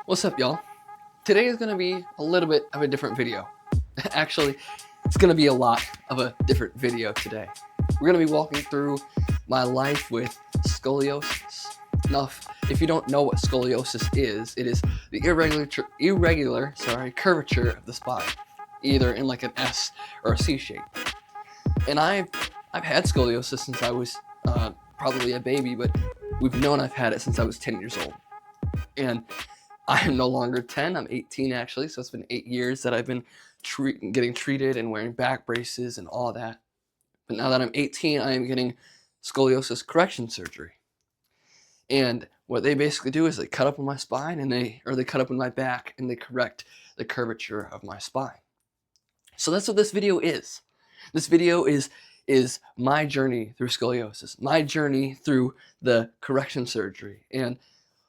What's up, y'all? Today is going to be a little bit of a different video. Actually, it's going to be a lot of a different video today. We're going to be walking through my life with scoliosis. Now, if you don't know what scoliosis is, it is the irregular curvature of the spine, either in like an S or a C shape. And I've had scoliosis since I was probably a baby, but we've known I've had it since I was 10 years old. And I am no longer 10, I'm 18 actually, so it's been 8 years that I've been getting treated and wearing back braces and all that. But now that I'm 18, I am getting scoliosis correction surgery. And what they basically do is they cut up in my spine and they cut up in my back and they correct the curvature of my spine. So that's what this video is. This video is my journey through scoliosis, my journey through the correction surgery. And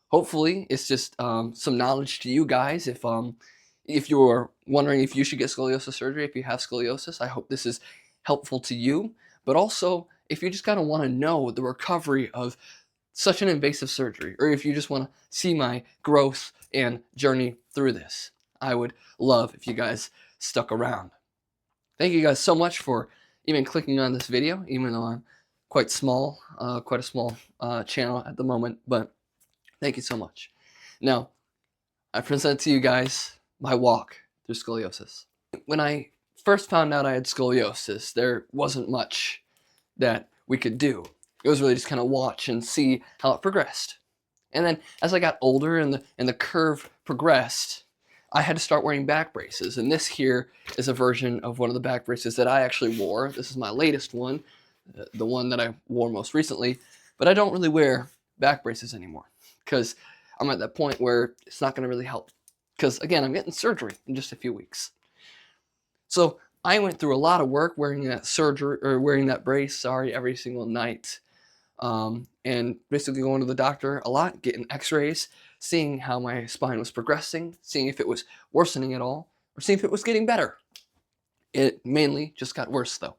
hopefully it's just some knowledge to you guys. If you're wondering if you should get scoliosis surgery, if you have scoliosis, I hope this is helpful to you. But also, if you just kind of want to know the recovery of such an invasive surgery, or if you just want to see my growth and journey through this, I would love if you guys stuck around. Thank you guys so much for even clicking on this video, even though I'm quite a small channel at the moment, but thank you so much. Now, I present to you guys my walk through scoliosis. When I first found out I had scoliosis, there wasn't much that we could do. It was really just kind of watch and see how it progressed. And then as I got older and the curve progressed, I had to start wearing back braces. And this here is a version of one of the back braces that I actually wore. This is my latest one, the one that I wore most recently. But I don't really wear back braces anymore because I'm at that point where it's not going to really help. Because again, I'm getting surgery in just a few weeks. So I went through a lot of work wearing that brace, every single night. And basically going to the doctor a lot, getting x-rays, seeing how my spine was progressing, seeing if it was worsening at all, or seeing if it was getting better. It mainly just got worse though.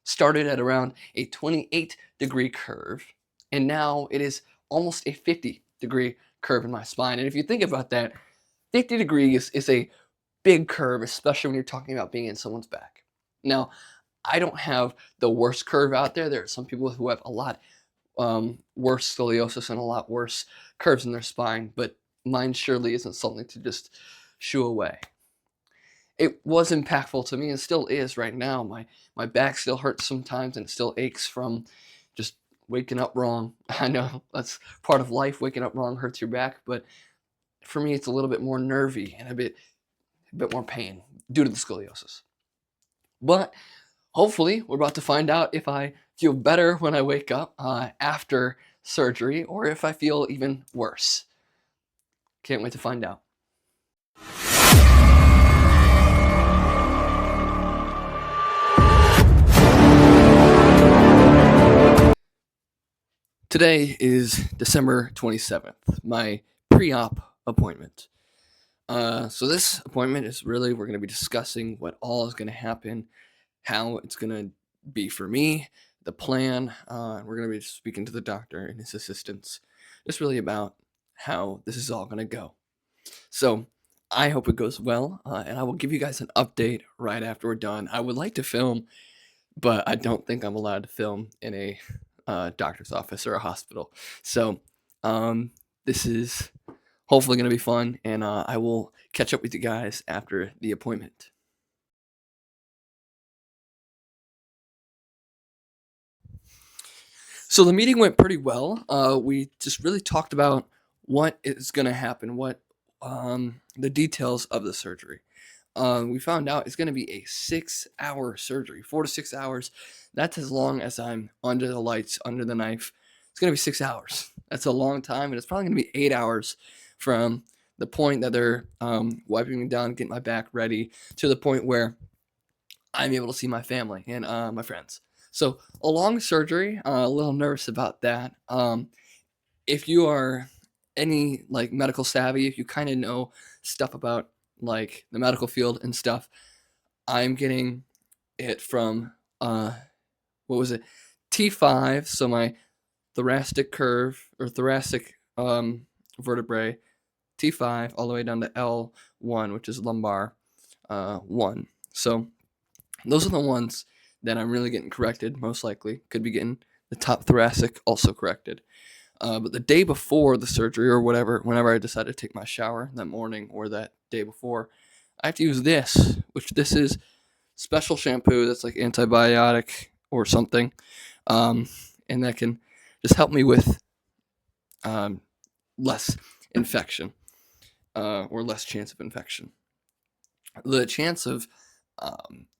Started at around a 28-degree curve, and now it is almost a 50-degree curve in my spine. And if you think about that, 50 degrees is a big curve, especially when you're talking about being in someone's back. Now, I don't have the worst curve out there. There are some people who have a lot worse scoliosis and a lot worse curves in their spine, but mine surely isn't something to just shoo away. It was impactful to me and still is right now. My back still hurts sometimes and it still aches from just waking up wrong. I know that's part of life. Waking up wrong hurts your back, but for me it's a little bit more nervy and a bit more pain due to the scoliosis. But hopefully we're about to find out if I feel better when I wake up after surgery or if I feel even worse. Can't wait to find out. Today is December 27th, my pre-op appointment. So this appointment is really, we're going to be discussing what all is going to happen, how it's going to be for me, the plan. We're going to be speaking to the doctor and his assistants, just really about how this is all going to go. So I hope it goes well, and I will give you guys an update right after we're done. I would like to film, but I don't think I'm allowed to film in a doctor's office or a hospital. So this is hopefully going to be fun, and I will catch up with you guys after the appointment. So the meeting went pretty well. We just really talked about what is going to happen, what the details of the surgery. We found out it's going to be a 6-hour surgery, 4 to 6 hours. That's as long as I'm under the lights, under the knife. It's going to be 6 hours. That's a long time, and it's probably going to be 8 hours from the point that they're wiping me down, getting my back ready, to the point where I'm able to see my family and my friends. So a long surgery, a little nervous about that. If you are any like medical savvy, if you kind of know stuff about like the medical field and stuff, I'm getting it from what was it, T5, so my thoracic curve or thoracic vertebrae, T5 all the way down to L1, which is lumbar 1. So those are the ones that I'm really getting corrected, most likely. Could be getting the top thoracic also corrected. But the day before the surgery or whatever, whenever I decide to take my shower that morning or that day before, I have to use this, which this is special shampoo that's like antibiotic or something. Um, and that can just help me with um, less infection or less chance of infection. The chance of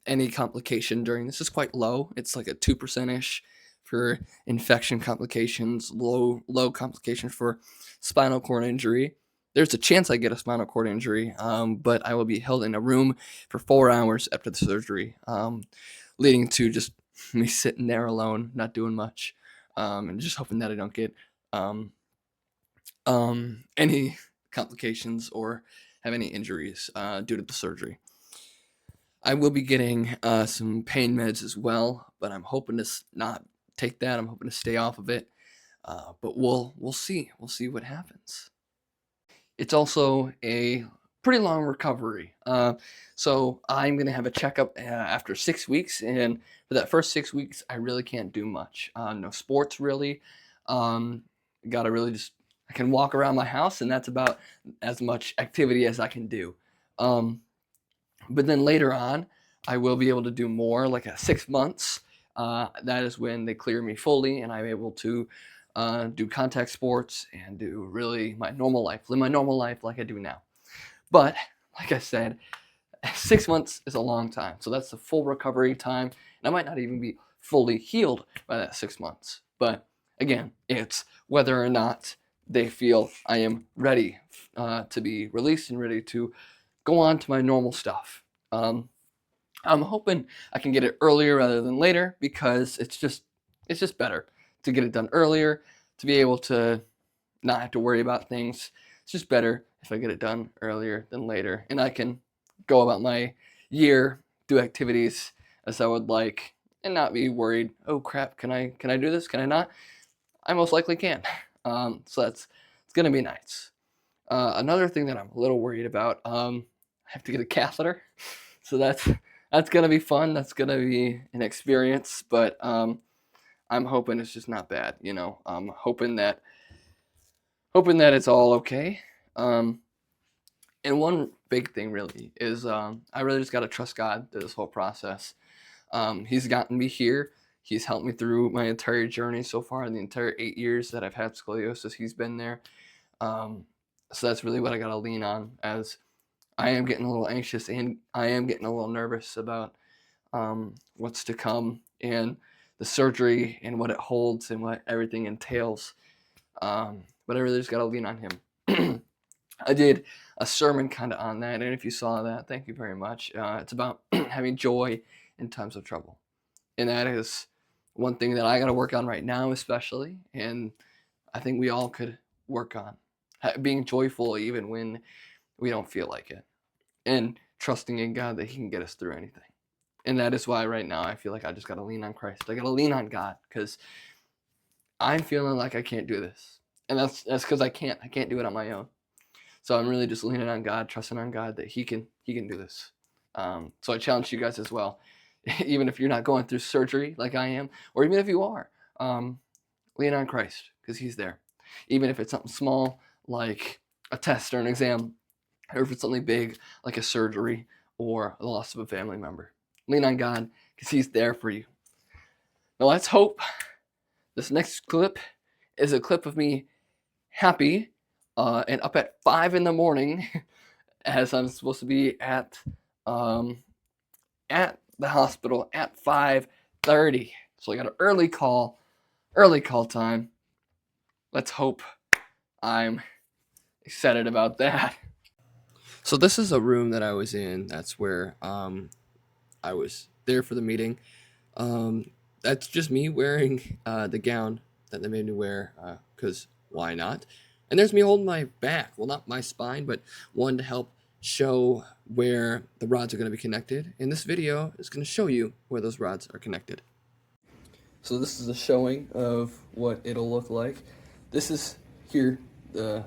any complication during this is quite low. It's like a 2% ish for infection complications, low complications for spinal cord injury. There's a chance I get a spinal cord injury, but I will be held in a room for 4 hours after the surgery, leading to just me sitting there alone, not doing much, and just hoping that I don't get any complications or have any injuries due to the surgery. I will be getting some pain meds as well, but I'm hoping to not take that. I'm hoping to stay off of it. But we'll see. We'll see what happens. It's also a pretty long recovery. So I'm gonna have a checkup after 6 weeks, and for that first 6 weeks, I really can't do much. No sports really. Gotta really just I can walk around my house, and that's about as much activity as I can do. But then later on, I will be able to do more, like at 6 months. That is when they clear me fully, and I'm able to do contact sports and do really my normal life, live my normal life like I do now. But like I said, 6 months is a long time. So that's the full recovery time. And I might not even be fully healed by that 6 months. But again, it's whether or not they feel I am ready to be released and ready to go on to my normal stuff. I'm hoping I can get it earlier rather than later because it's just better to get it done earlier, to be able to not have to worry about things. It's just better if I get it done earlier than later, and I can go about my year, do activities as I would like, and not be worried. Oh crap! Can I do this? Can I not? I most likely can. So it's gonna be nice. Another thing that I'm a little worried about, I have to get a catheter, so that's gonna be fun. That's gonna be an experience, but I'm hoping it's just not bad. I'm hoping that it's all okay. And one big thing really is I really just gotta trust God through this whole process. He's gotten me here. He's helped me through my entire journey so far. The entire 8 years that I've had scoliosis, he's been there. So that's really what I gotta lean on, as I am getting a little anxious and I am getting a little nervous about what's to come and the surgery and what it holds and what everything entails. But I really just gotta lean on him. I did a sermon kind of on that, and if you saw that, thank you very much. It's about having joy in times of trouble, and that is one thing that I got to work on right now, especially, and I think we all could work on being joyful even when we don't feel like it, and trusting in God that He can get us through anything. And that is why right now I feel like I just got to lean on Christ. I got to lean on God because I'm feeling like I can't do this, and that's because I can't do it on my own. So I'm really just leaning on God, trusting on God that He can do this. So I challenge you guys as well, even if you're not going through surgery like I am, or even if you are, lean on Christ because He's there. Even if it's something small like a test or an exam, or if it's something big like a surgery or the loss of a family member, lean on God because He's there for you. Now let's hope this next clip is a clip of me happy and up at 5 in the morning as I'm supposed to be at the hospital at 5:30. So I got an early call time. Let's hope I'm excited about that. So this is a room that I was in. That's where I was there for the meeting. That's just me wearing the gown that they made me wear because why not? And there's me holding my back. Well, not my spine, but one to help show where the rods are going to be connected. And this video is going to show you where those rods are connected. So this is a showing of what it'll look like. This is here, the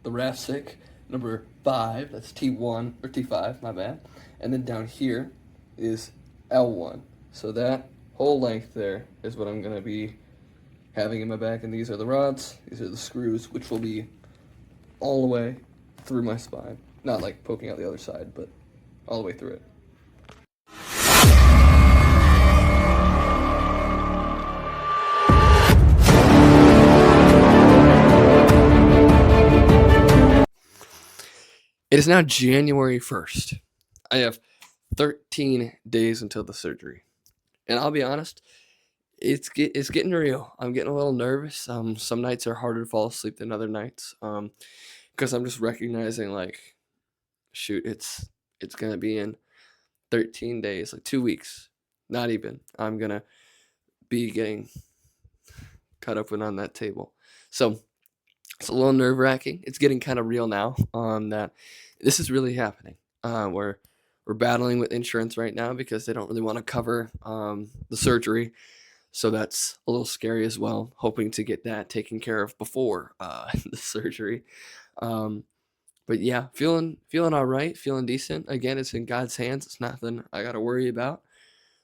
thoracic number 5, that's T1, or T5, my bad. And then down here is L1. So that whole length there is what I'm gonna be having in my back, and these are the rods, these are the screws, which will be all the way through my spine. Not like poking out the other side, but all the way through it. It is now January 1st. I have 13 days until the surgery. And I'll be honest, it's getting real. I'm getting a little nervous. Some nights are harder to fall asleep than other nights. Because I'm just recognizing, like, shoot, it's gonna be in 13 days, like 2 weeks. Not even. I'm gonna be getting cut open on that table. So it's a little nerve wracking. It's getting kind of real now. That this is really happening. We're battling with insurance right now because they don't really want to cover the surgery. So that's a little scary as well. Hoping to get that taken care of before the surgery. But yeah, feeling all right, feeling decent. Again, it's in God's hands. It's nothing I got to worry about.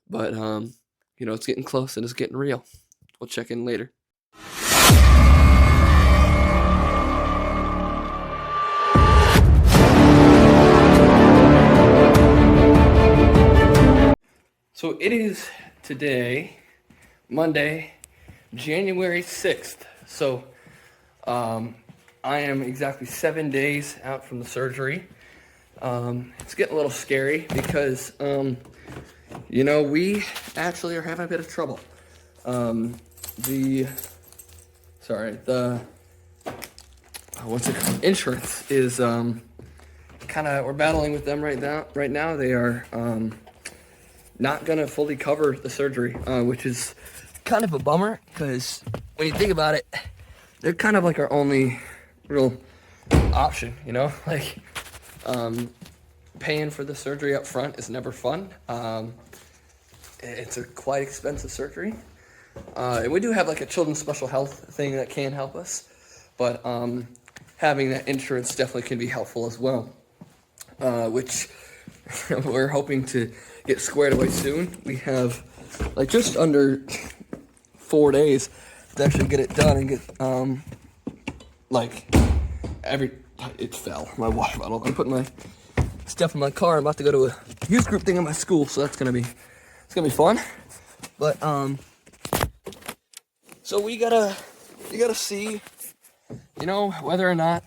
But it's getting close and it's getting real. We'll check in later. So it is today, Monday, January 6th. So I am exactly 7 days out from the surgery. It's getting a little scary because, we actually are having a bit of trouble. Insurance is we're battling with them right now. Right now they are not gonna fully cover the surgery, which is kind of a bummer because when you think about it, they're kind of like our only real option, like paying for the surgery up front is never fun. It's a quite expensive surgery, and we do have like a children's special health thing that can help us, but having that insurance definitely can be helpful as well, which we're hoping to get squared away soon. We have like just under 4 days to actually get it done and get it fell, my water bottle. I'm putting my stuff in my car. I'm about to go to a youth group thing at my school, so it's gonna be fun. But so you gotta see, whether or not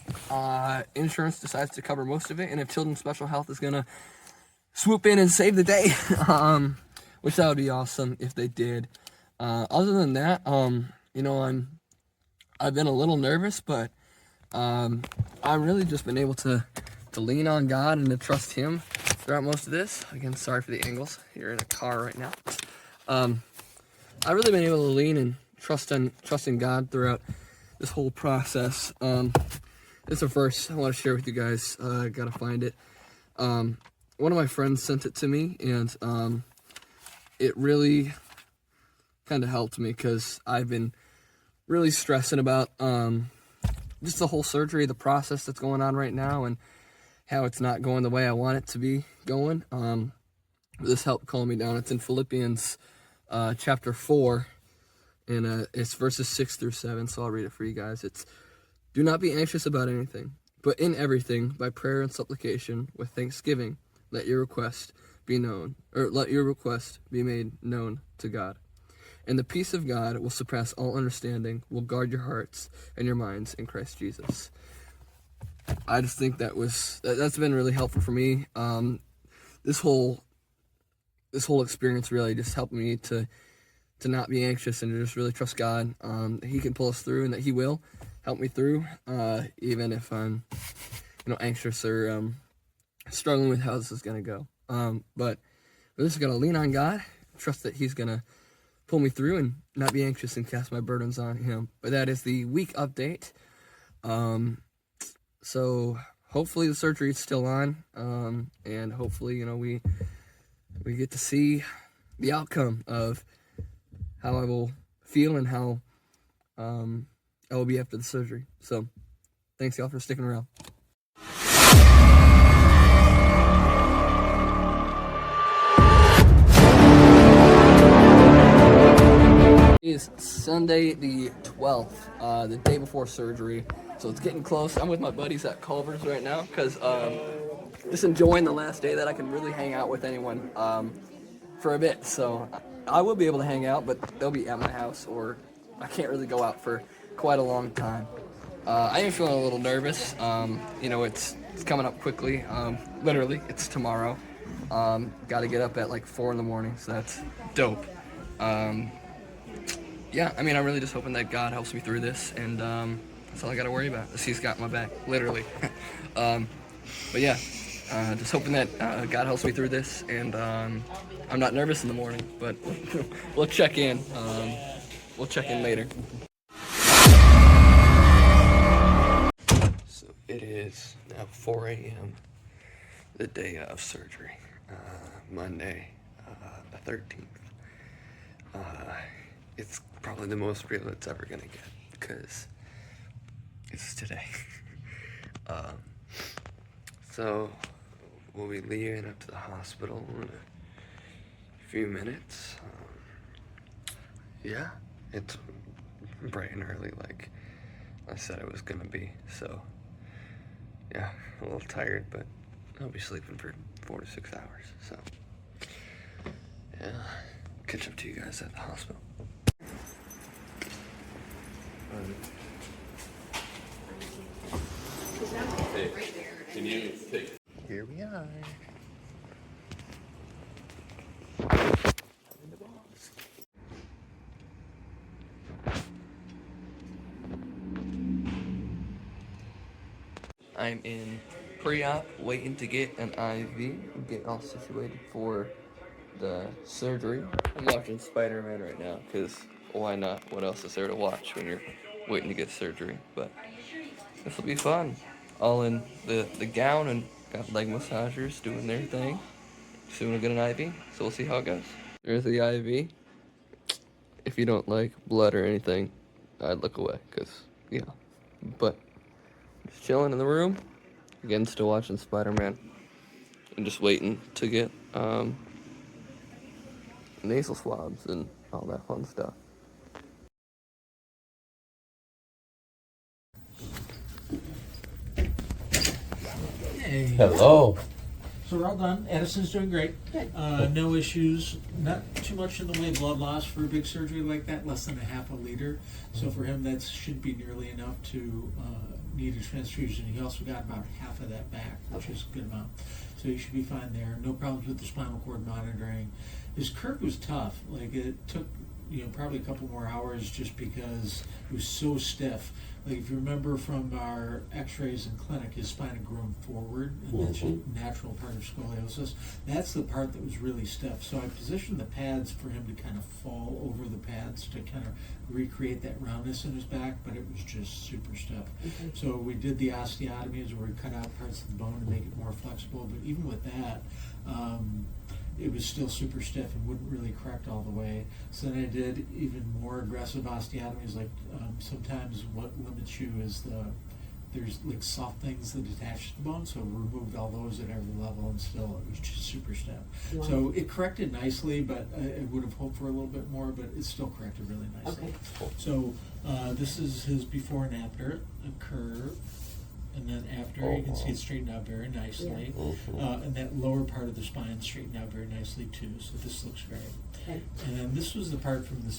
insurance decides to cover most of it, and if Children's Special Health is gonna swoop in and save the day, which that would be awesome if they did. Other than that, I've been a little nervous, but I've really just been able to lean on God and to trust Him throughout most of this. Again, sorry for the angles. You're in a car right now. I've really been able to lean and trust in God throughout this whole process. This is a verse I want to share with you guys. I gotta find it. One of my friends sent it to me, and it really kind of helped me because I've been really stressing about just the whole surgery, the process that's going on right now, and how it's not going the way I want it to be going. This helped calm me down. It's in Philippians chapter 4, and it's verses 6 through 7, so I'll read it for you guys. It's, "Do not be anxious about anything, but in everything, by prayer and supplication, with thanksgiving, let your request be made known to God. And the peace of God will surpass all understanding, will guard your hearts and your minds in Christ Jesus." I just think that's been really helpful for me. This whole experience really just helped me to not be anxious and to just really trust God. He can pull us through, and that He will help me through, even if I'm, anxious or struggling with how this is gonna go. But we're just gonna lean on God, trust that He's gonna pull me through, and not be anxious and cast my burdens on Him. But that is the week update. So hopefully the surgery is still on, and hopefully, we get to see the outcome of how I will feel and how I will be after the surgery. So thanks y'all for sticking around. It's Sunday the 12th, the day before surgery, so it's getting close. I'm with my buddies at Culver's right now because just enjoying the last day that I can really hang out with anyone for a bit. So I will be able to hang out, but they'll be at my house, or I can't really go out for quite a long time. I am feeling a little nervous. It's coming up quickly. Literally, it's tomorrow. Got to get up at like 4 in the morning, so that's dope. Yeah, I mean, I'm really just hoping that God helps me through this, and that's all I got to worry about. He's got my back, literally. But yeah, just hoping that God helps me through this, and I'm not nervous in the morning, but we'll check in. We'll check in later. So it is now 4 a.m., the day of surgery, Monday, the 13th. It's probably the most real it's ever gonna get because it's today. So we'll be leaving up to the hospital in a few minutes. Yeah, it's bright and early like I said it was gonna be. So yeah, a little tired, but I'll be sleeping for 4 to 6 hours. So yeah, catch up to you guys at the hospital. Hey, can you take? Here we are. I'm in pre-op, waiting to get an IV, get all situated for the surgery. I'm watching Spider-Man right now, because why not? What else is there to watch when you're waiting to get surgery? But this will be fun. All in the gown, and got leg massagers doing their thing. Soon we'll get an IV, so we'll see how it goes. There's the IV. If you don't like blood or anything, I'd look away, because, yeah. But just chilling in the room, again, still watching Spider-Man, and just waiting to get nasal swabs and all that fun stuff. Hey. Hello. So we're all done. Addison's doing great. No issues. Not too much in the way of blood loss for a big surgery like that. Less than a half a liter. So for him, that should be nearly enough to need a transfusion. He also got about half of that back, which is a good amount. So he should be fine there. No problems with the spinal cord monitoring. His curve was tough. Like it took, probably a couple more hours just because it was so stiff. Like if you remember from our x-rays in clinic, his spine had grown forward, and that's a natural part of scoliosis. That's the part that was really stiff. So I positioned the pads for him to kind of fall over the pads to kind of recreate that roundness in his back, but it was just super stiff. Okay. So we did the osteotomies where we cut out parts of the bone to make it more flexible, but even with that, it was still super stiff and wouldn't really correct all the way. So then I did even more aggressive osteotomies. Like sometimes what limits you is there's like soft things that attach to the bone. So we removed all those at every level, and still it was just super stiff. Wow. So it corrected nicely, but I would have hoped for a little bit more. But it still corrected really nicely. Okay. So this is his before and after, a curve. And then after, you can see it straightened out very nicely. Yeah. And that lower part of the spine straightened out very nicely too. So this looks great. Okay. And then this was the part from the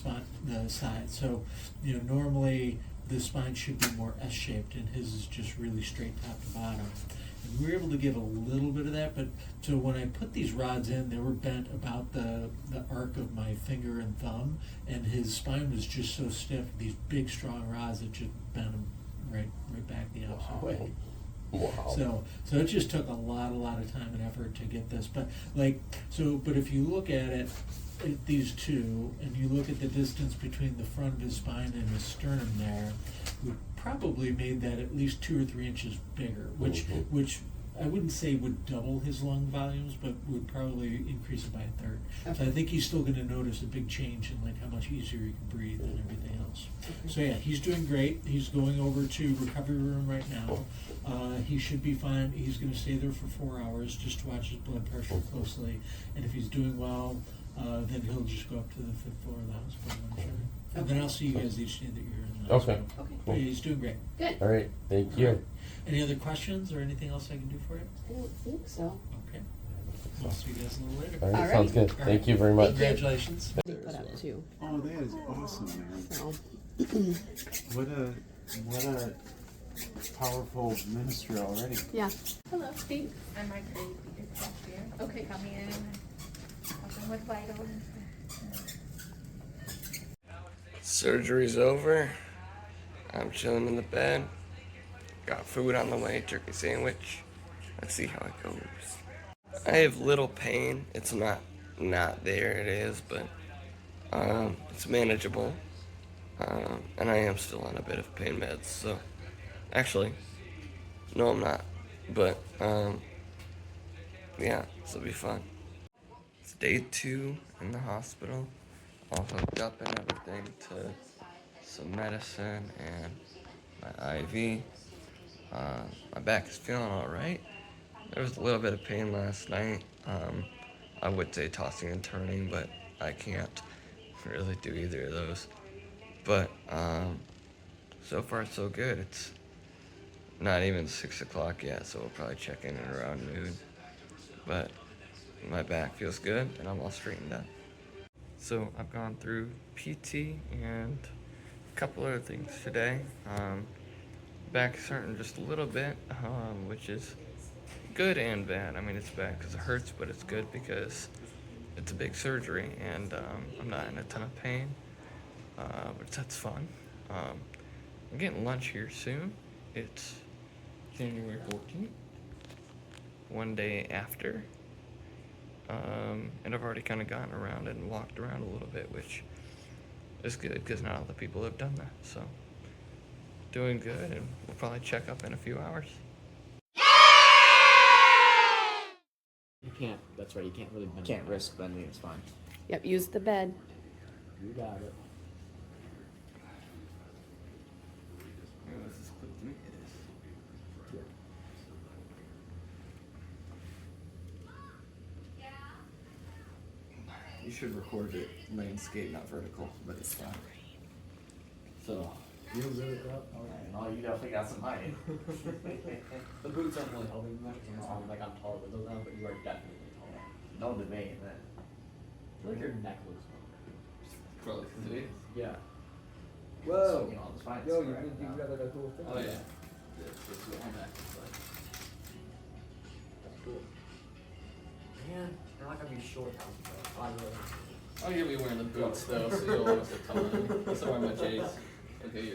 side. So, normally the spine should be more S-shaped, and his is just really straight top to bottom. And we were able to get a little bit of that, but so when I put these rods in, they were bent about the arc of my finger and thumb, and his spine was just so stiff, these big strong rods that just bent him right back the opposite way. Wow. So it just took a lot of time and effort to get this. But but if you look at these two, and you look at the distance between the front of his spine and his sternum there, we probably made that at least 2 or 3 inches bigger, which I wouldn't say would double his lung volumes, but would probably increase it by a third. Okay. So I think he's still going to notice a big change in how much easier he can breathe and everything else. Okay. So yeah, he's doing great. He's going over to recovery room right now. He should be fine. He's going to stay there for 4 hours just to watch his blood pressure closely. And if he's doing well, then he'll just go up to the 5th floor of the hospital, I'm sure. And then I'll see you guys each day that you're in the Okay. hospital. Okay. But he's doing great. Good. All right. Thank you. Any other questions or anything else I can do for you? I don't think so. Okay. I'll see you guys a little later. All right. All Sounds right. good. Thank you very much. Congratulations. They put up too. Oh, that is awesome, man. So, What a powerful ministry already. yeah. Hello, Steve. I'm my grade here. Okay. Coming in and helping with vitals and stuff. Surgery's over. I'm chilling in the bed. Got food on the way, turkey sandwich. Let's see how it goes. I have little pain. It's not there, it is, but it's manageable. And I am still on a bit of pain meds, so actually, no, I'm not. But yeah, this will be fun. It's day 2 in the hospital, all hooked up and everything to some medicine and my IV. My back is feeling all right. There was a little bit of pain last night. I would say tossing and turning, but I can't really do either of those. But so far so good. It's not even 6 o'clock yet, so we'll probably check in at around noon. But my back feels good, and I'm all straightened out. So I've gone through PT and a couple other things today. Back's hurting just a little bit, which is good and bad. I mean, it's bad because it hurts, but it's good because it's a big surgery, and I'm not in a ton of pain, but that's fun. I'm getting lunch here soon. It's January 14th, one day after. And I've already kind of gotten around and walked around a little bit, which is good because not all the people have done that. So, doing good, and we'll probably check up in a few hours. You can't. That's right. You can't really bend. Can't risk bending. It's fine. Yep, use the bed. You got it. You should record it landscape, not vertical, but it's fine. So, You really up? Okay. No, you definitely got some height. The boots aren't really helping much. Like I'm taller with those now, but you are definitely taller. No debate that. I feel like your neck looks longer. probably because it is. Yeah. Whoa! So, you know, it's fine. Yo, It's you correct got now. like a cool thing. Oh, yeah. That's what my back is like. That's cool. Man, you're not gonna be short now. I really. Oh, you'll be wearing the boots though, so you'll always have time. So I'm a chase. Okay,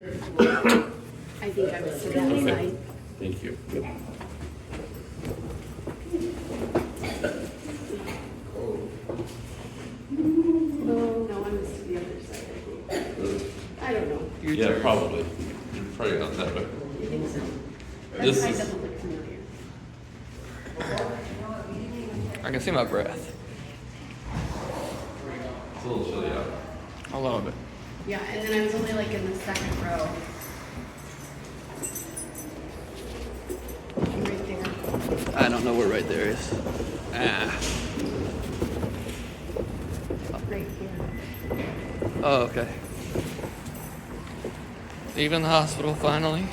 I think I was sitting outside. thank you. No, I was to the other side. I don't know. Yeah, probably. You're probably on that way. You think so? This That is- side doesn't look familiar. I can see my breath. It's a little chilly out. A little bit. Yeah, and then I was only like in the second row. Right there. I don't know where right there is. Ah. Right here. Oh, okay. Leaving the hospital finally.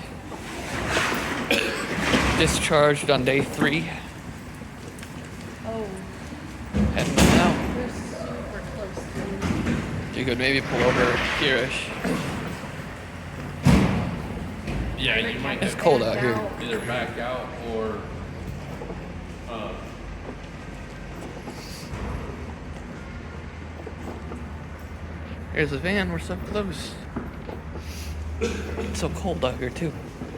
Discharged on day 3. Oh, Heading out. we're super close to. You could maybe pull over here-ish. Yeah, you might It's have cold out here. to either back out or Here's the van. We're so close. It's so cold out here too.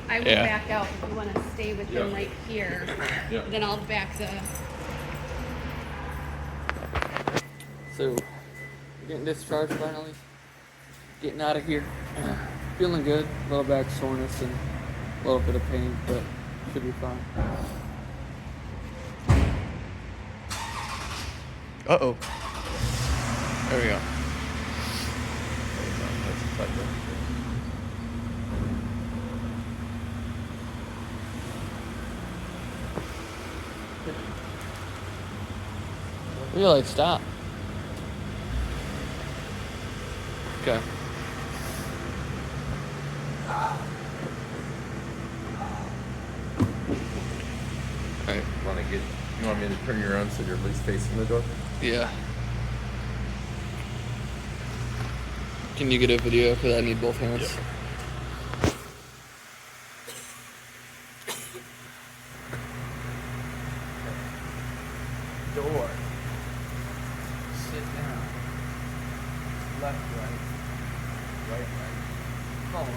I will Yeah. back out if you want to stay with them Yeah. right here. Yeah. Then I'll back the. So, we're getting discharged finally. Getting out of here. Feeling good. A little back soreness and a little bit of pain, but should be fine. Uh-oh. There we go. You're like, stop. Okay. Alright. You want me to turn you around so you're at least facing the door? Yeah. Can you get a video? Because I need both hands. Door. Sit down. Left, right. Right, right. Follow.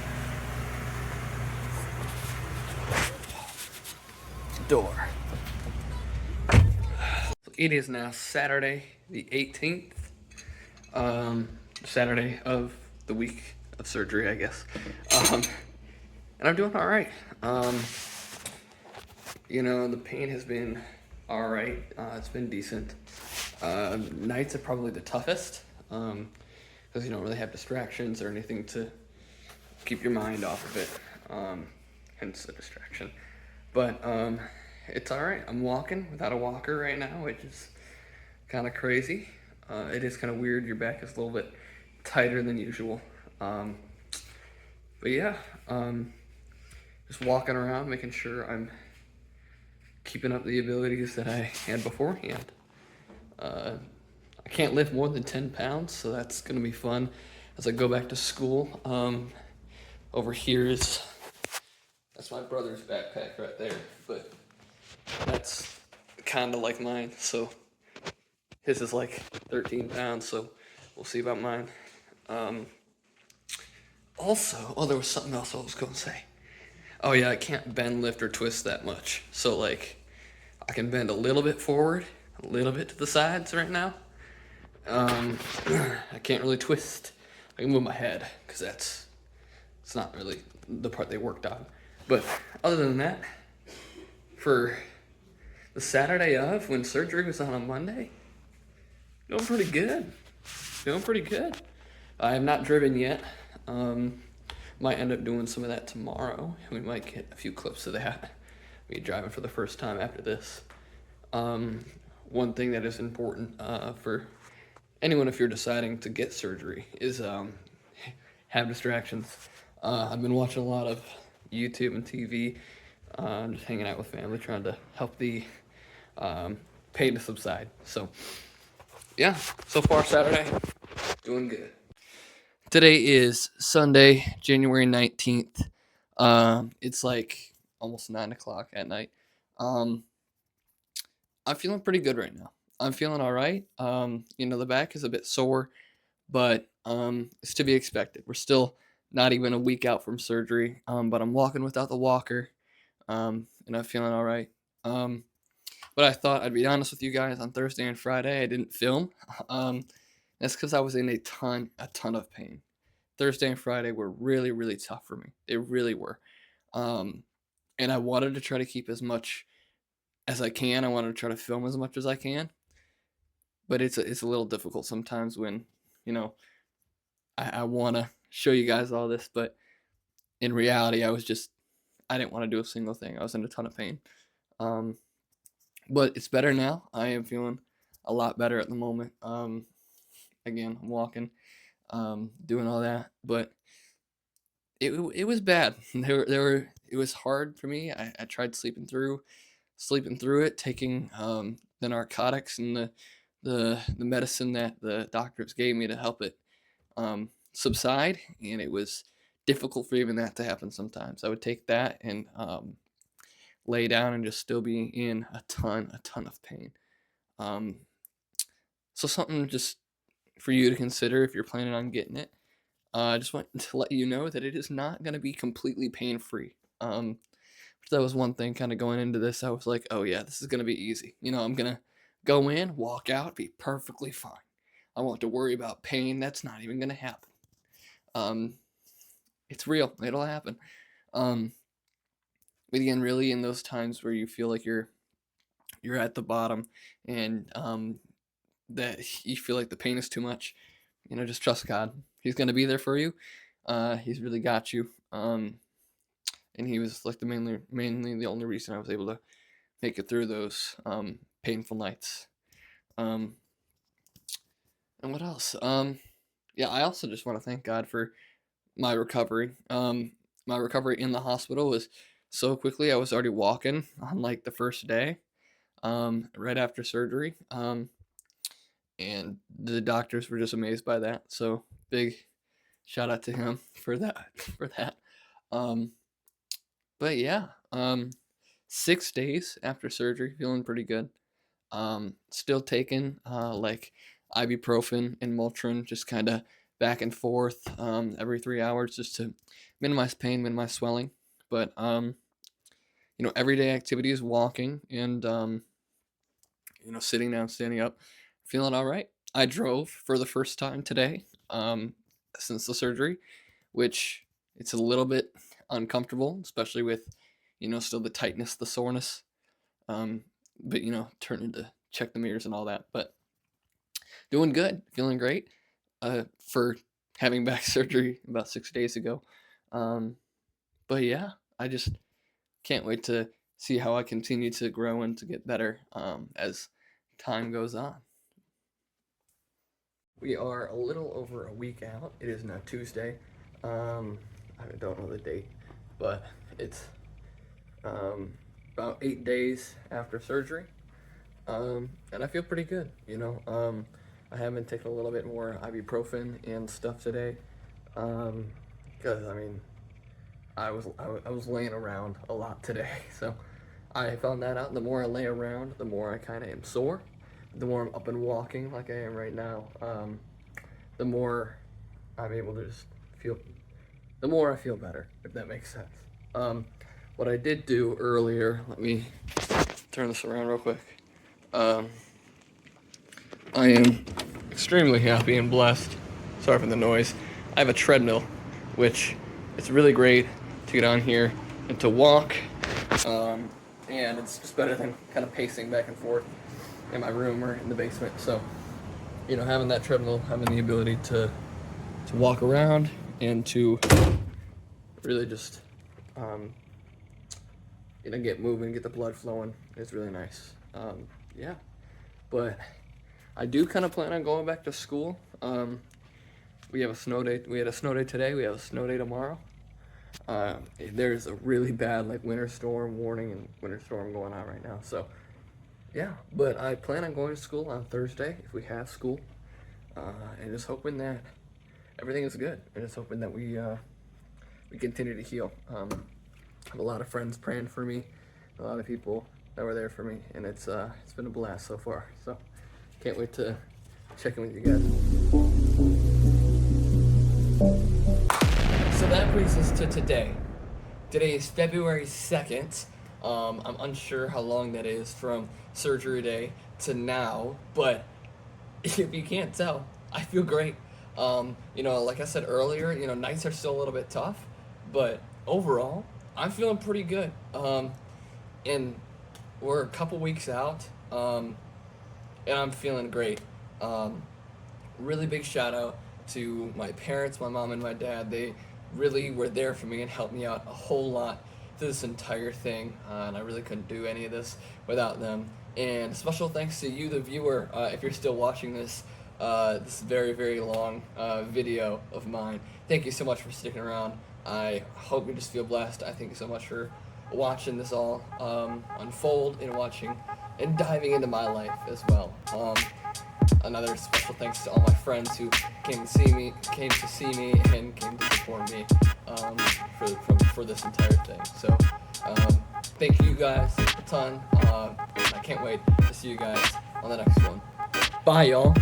Door. So it is now Saturday, the 18th. Saturday of the week of surgery, I guess. And I'm doing all right. The pain has been all right. It's been decent. Nights are probably the toughest because you don't really have distractions or anything to keep your mind off of it. Hence the distraction. But it's all right. I'm walking without a walker right now, which is kind of crazy. It is kind of weird. Your back is a little bit tighter than usual. But yeah, just walking around, making sure I'm keeping up the abilities that I had beforehand. I can't lift more than 10 pounds, so that's going to be fun as I go back to school. Over here that's my brother's backpack right there, but that's kind of like mine, so his is like 13 pounds, so we'll see about mine. There was something else I was going to say. Oh yeah, I can't bend, lift, or twist that much. So like, I can bend a little bit forward, a little bit to the sides right now. I can't really twist. I can move my head, because it's not really the part they worked on. But other than that, for the Saturday of, when surgery was on a Monday, doing pretty good. Doing pretty good. I have not driven yet. Might end up doing some of that tomorrow. We might get a few clips of that. Me driving for the first time after this. One thing that is important for anyone if you're deciding to get surgery is have distractions. I've been watching a lot of YouTube and TV, just hanging out with family, trying to help the pain to subside. So yeah, so far Saturday, doing good. Today is Sunday, January 19th. It's like almost 9 o'clock at night. I'm feeling pretty good right now. I'm feeling all right. The back is a bit sore, but it's to be expected. We're still not even a week out from surgery, but I'm walking without the walker, and I'm feeling all right. But I thought I'd be honest with you guys. On Thursday and Friday, I didn't film. That's because I was in a ton of pain. Thursday and Friday were really, really tough for me. They really were. And I wanted to try to keep as much as I can. I wanted to try to film as much as I can. But it's a little difficult sometimes when, I want to show you guys all this. But in reality, I didn't want to do a single thing. I was in a ton of pain. But it's better now. I am feeling a lot better at the moment. Again, I'm walking, doing all that. But it was bad. It was hard for me. I tried sleeping through it, taking the narcotics and the medicine that the doctors gave me to help it subside, and it was difficult for even that to happen sometimes. I would take that and lay down and just still be in a ton of pain. So something just for you to consider if you're planning on getting it. I just want to let you know that it is not going to be completely pain-free. That was one thing kind of going into this. I was like, oh yeah, this is going to be easy. I'm going to go in, walk out, be perfectly fine. I won't have to worry about pain. That's not even going to happen. It's real. It'll happen. But again, really in those times where you feel like you're at the bottom and that you feel like the pain is too much, just trust God. He's going to be there for you. He's really got you. And he was like mainly the only reason I was able to make it through those painful nights. And what else? Yeah, I also just want to thank God for my recovery. My recovery in the hospital was so quickly. I was already walking on like the first day, right after surgery. And the doctors were just amazed by that. So big shout out to him for that. For that. Um, but yeah, 6 days after surgery, feeling pretty good. Still taking like ibuprofen and Motrin, just kind of back and forth every 3 hours, just to minimize pain, minimize swelling. But everyday activities, walking and sitting down, standing up, feeling all right. I drove for the first time today since the surgery, which it's a little bit uncomfortable, especially with still the tightness, the soreness. But turning to check the mirrors and all that. But doing good, feeling great. For having back surgery about 6 days ago. But yeah, I just can't wait to see how I continue to grow and to get better as time goes on. We are a little over a week out. It is now Tuesday. I don't know the date, but it's about 8 days after surgery. And I feel pretty good, I have been taking a little bit more ibuprofen and stuff today, because I was laying around a lot today, so I found that out. The more I lay around, the more I kind of am sore. The more I'm up and walking like I am right now, the more I'm able to just the more I feel better, if that makes sense. What I did do earlier, let me turn this around real quick. I am extremely happy and blessed. Sorry for the noise. I have a treadmill, which it's really great to get on here and to walk. And it's just better than kind of pacing back and forth in my room or in the basement. So, having that treadmill, having the ability to walk around and to really just, get moving, get the blood flowing is really nice. Yeah. But I do kind of plan on going back to school. We have a snow day. We had a snow day today. We have a snow day tomorrow. There's a really bad winter storm warning and winter storm going on right now. So yeah, but I plan on going to school on Thursday if we have school, and just hoping that everything is good, and just hoping that we continue to heal. I have a lot of friends praying for me, a lot of people that were there for me, and it's been a blast so far. So can't wait to check in with you guys. So that brings us to today. Today is February 2nd. I'm unsure how long that is from surgery day to now, but if you can't tell, I feel great. Like I said earlier, nights are still a little bit tough, but overall, I'm feeling pretty good. And we're a couple weeks out, and I'm feeling great. Really big shout out to my parents, my mom and my dad. They really were there for me and helped me out a whole lot through this entire thing, and I really couldn't do any of this without them. And special thanks to you, the viewer, if you're still watching this very, very long video of mine. Thank you so much for sticking around. I hope you just feel blessed. I thank you so much for watching this all unfold and watching and diving into my life as well. Another special thanks to all my friends who came to see me and came to support me for this entire thing. So thank you guys a ton. I can't wait to see you guys on the next one. Bye, y'all.